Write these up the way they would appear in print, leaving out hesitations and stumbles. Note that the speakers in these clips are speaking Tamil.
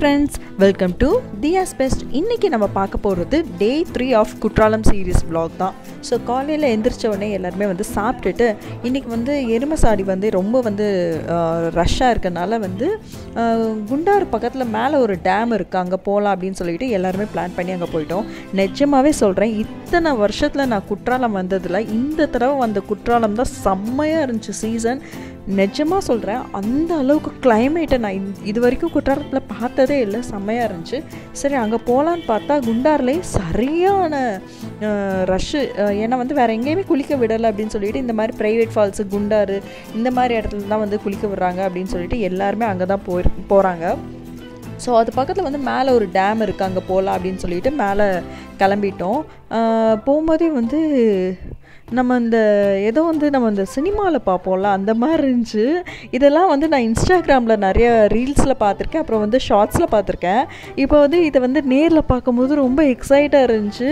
friends, welcome to Diya's Best. இன்னைக்கு நம்ம பார்க்க போகிறது Day 3 of Courtallam series vlog தான். ஸோ காலையில் எந்திரிச்ச உடனே எல்லாருமே வந்து சாப்பிட்டுட்டு இன்றைக்கி வந்து எருமசாடி வந்து ரொம்ப வந்து ரஷ்ஷாக இருக்கனால வந்து குண்டாறு பக்கத்தில் மேலே ஒரு டேம் இருக்குது, அங்கே போகலாம் அப்படின்னு சொல்லிட்டு எல்லாருமே பிளான் பண்ணி அங்கே போயிட்டோம். நிஜமாகவே சொல்கிறேன், இத்தனை வருஷத்தில் நான் குற்றாலம் வந்ததில் இந்த தடவை வந்த குற்றாலம் தான் செம்மையாக இருந்துச்சு சீசன். நிஜமாக சொல்கிறேன், அந்த அளவுக்கு கிளைமேட்டை நான் இது வரைக்கும் குற்றாலத்தில் பார்த்ததே இல்லை, செம்மையாக இருந்துச்சு. சரி அங்கே போகலான்னு பார்த்தா குண்டார்லேயே சரியான ரஷ்ஷு. ஏன்னா வந்து வேறு எங்கேயுமே குளிக்க விடலை அப்படின்னு சொல்லிட்டு இந்த மாதிரி ப்ரைவேட் ஃபால்ஸு குண்டாறு இந்த மாதிரி இடத்துல தான் வந்து குளிக்க விடுறாங்க அப்படின்னு சொல்லிட்டு எல்லாருமே அங்கே தான் போகிறாங்க. ஸோ அது பக்கத்தில் வந்து மேலே ஒரு டேம் இருக்குது, அங்கே போகலாம் அப்படின்னு சொல்லிட்டு மேலே கிளம்பிட்டோம். போகும்போதே வந்து நம்ம இந்த சினிமாவில் பார்ப்போம்ல அந்த மாதிரி இருந்துச்சு. இதெல்லாம் வந்து நான் இன்ஸ்டாகிராமில் நிறைய ரீல்ஸில் பார்த்துருக்கேன், அப்புறம் வந்து ஷார்ட்ஸில் பார்த்துருக்கேன். இப்போ வந்து இதை வந்து நேரில் பார்க்கும்போது ரொம்ப எக்ஸைட்டாக இருந்துச்சு.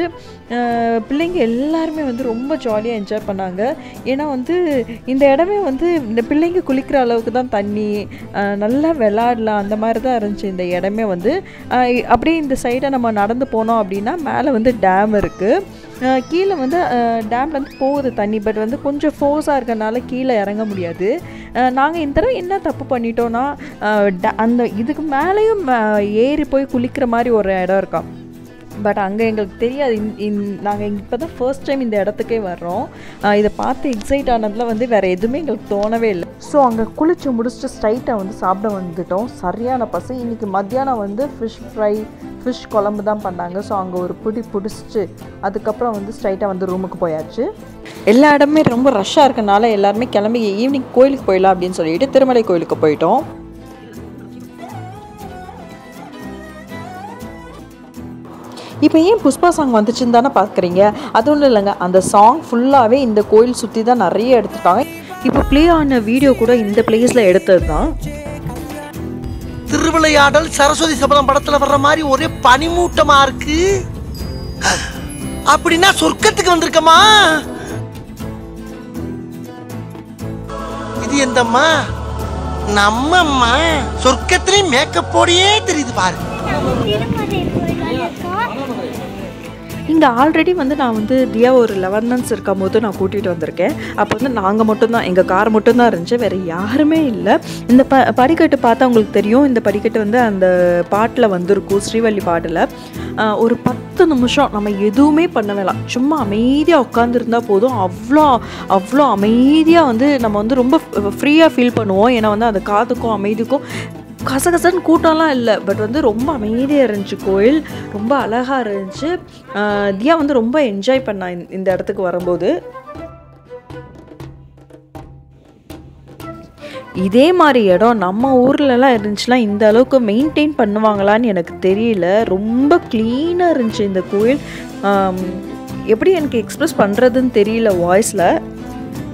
பிள்ளைங்க எல்லாருமே வந்து ரொம்ப ஜாலியாக என்ஜாய் பண்ணாங்க. ஏன்னா வந்து இந்த இடமே வந்து இந்த பிள்ளைங்க குளிக்கிற அளவுக்கு தான் தண்ணி, நல்லா விளாடலாம் அந்த மாதிரி தான் இருந்துச்சு இந்த இடமே வந்து. அப்படியே இந்த சைடை நம்ம நடந்து போனோம் அப்படின்னா மேலே வந்து டேம் இருக்குது, கீழே வந்து டேம்லேருந்து போகுது தண்ணி. பட் வந்து கொஞ்சம் ஃபோர்ஸாக இருக்கனால கீழே இறங்க முடியாது. நாங்கள் இந்த தடவை என்ன தப்பு பண்ணிட்டோன்னா, அந்த இதுக்கு மேலேயும் ஏறி போய் குளிக்கிற மாதிரி ஒரு இடம் இருக்கா. பட் அங்கே எங்களுக்கு தெரியாது. நாங்கள் இப்போ தான் ஃபர்ஸ்ட் டைம் இந்த இடத்துக்கே வர்றோம். இதை பார்த்து எக்ஸைட் ஆனதில் வந்து வேறு எதுவுமே எங்களுக்கு தோணவே இல்லை. ஸோ அங்கே குளிச்சு முடிச்சுட்டு ஸ்ட்ரைட்டாக வந்து சாப்பிட வந்துட்டோம். சரியான பசி. இன்றைக்கி மத்தியானம் வந்து ஃபிஷ் ஃப்ரை, ஃபிஷ் குழம்பு தான் பண்ணாங்க. ஸோ அங்கே ஒரு பிடிச்சிட்டு அதுக்கப்புறம் வந்து ஸ்ட்ரைட்டாக வந்து ரூமுக்கு போயாச்சு. எல்லா இடமே ரொம்ப ரஷ்ஷாக இருக்கனால எல்லாருமே கிளம்பி ஈவினிங் கோயிலுக்கு போயிடலாம் அப்படின்னு சொல்லிட்டு திருமலை கோயிலுக்கு போயிட்டோம். இப்போ ஏன் புஷ்பா சாங் வந்துச்சுன்னு தானே பார்க்குறீங்க? அது ஒன்றும் இல்லைங்க, அந்த சாங் ஃபுல்லாகவே இந்த கோயில் சுற்றி தான் நிறைய எடுத்துட்டாங்க. இப்போ ப்ளே ஆன வீடியோ கூட இந்த பிளேஸில் எடுத்தது தான். திருவிளையாடல் சரஸ்வதி சபதம் படத்துல வர்ற மாதிரி ஒரே பனிமூட்டமா இருக்கு. அப்படின்னா சொர்க்கத்துக்கு வந்திருக்கமா? இது எந்தம்மா? நம்மம்மா. சொர்க்கத்திலையும் மேக்கப் போடியே தெரியுது பாரு. இங்கே ஆல்ரெடி வந்து நான் வந்து தியா ஒரு 11 months இருக்கும் போது நான் கூட்டிகிட்டு வந்திருக்கேன். அப்போ வந்து நாங்கள் மட்டும்தான், எங்கள் கார் மட்டும்தான் இருந்துச்சு, வேறு யாருமே இல்லை. இந்த படிக்கட்டு பார்த்தா உங்களுக்கு தெரியும். இந்த படிக்கட்டு வந்து அந்த பாட்டில் வந்துருக்கும், ஸ்ரீவள்ளி பாட்டில். ஒரு 10 நிமிஷம் நம்ம எதுவுமே பண்ண வேணாம், சும்மா அமைதியாக உட்காந்துருந்தா போதும். அவ்வளோ அமைதியாக வந்து நம்ம வந்து ரொம்ப ஃப்ரீயாக ஃபீல் பண்ணுவோம். ஏன்னா வந்து அந்த காற்றுக்கும் அமைதிக்கும் கசகசன்னு கூட்டம்லாம் இல்லை, பட் வந்து ரொம்ப அமைதியாக இருந்துச்சு கோயில். ரொம்ப அழகாக இருந்துச்சு. தியா வந்து ரொம்ப என்ஜாய் பண்ணா இந்த இடத்துக்கு வரும்போது. இதே மாதிரி இடம் நம்ம ஊர்லலாம் இருந்துச்சுன்னா இந்த அளவுக்கு மெயின்டைன் பண்ணுவாங்களான்னு எனக்கு தெரியல. ரொம்ப க்ளீனாக இருந்துச்சு இந்த கோயில். எப்படி எனக்கு எக்ஸ்ப்ரெஸ் பண்ணுறதுன்னு தெரியல வாய்ஸில்.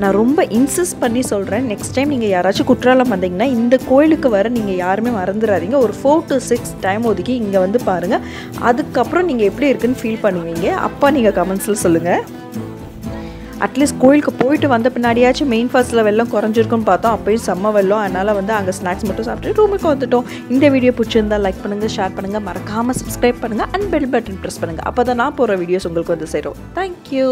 நான் ரொம்ப இன்சிஸ்ட் பண்ணி சொல்கிறேன், நெக்ஸ்ட் டைம் நீங்கள் யாராச்சும் குற்றாலம் வந்தீங்கன்னா இந்த கோயிலுக்கு வர நீங்கள் யாருமே மறந்துடாதீங்க. ஒரு 4 to 6 டைம் ஒதுக்கி இங்கே வந்து பாருங்கள். அதுக்கப்புறம் நீங்கள் எப்படி இருக்குன்னு ஃபீல் பண்ணுவீங்க. அப்போ நீங்கள் கமெண்ட்ஸில் சொல்லுங்கள். அட்லீஸ்ட் கோயிலுக்கு போயிட்டு வந்த பின்னாடியாச்சும் மெயின் ஃபால்ஸில் வெள்ளம் குறைஞ்சிருக்குன்னு பார்த்தோம். அப்போயும் செம்ம வெள்ளம். அதனால் வந்து அங்கே ஸ்நாக்ஸ் மட்டும் சாப்பிட்டு ரூமுக்கு வந்துட்டோம். இந்த வீடியோ பிடிச்சிருந்தால் லைக் பண்ணுங்கள், ஷேர் பண்ணுங்கள், மறக்காமல் சப்ஸ்கிரைப் பண்ணுங்கள் அண்ட் பெல் பட்டன் ப்ரெஸ் பண்ணுங்கள். அப்போ தான் நான் போகிற வீடியோஸ் உங்களுக்கு வந்து சேரும். தேங்க்யூ.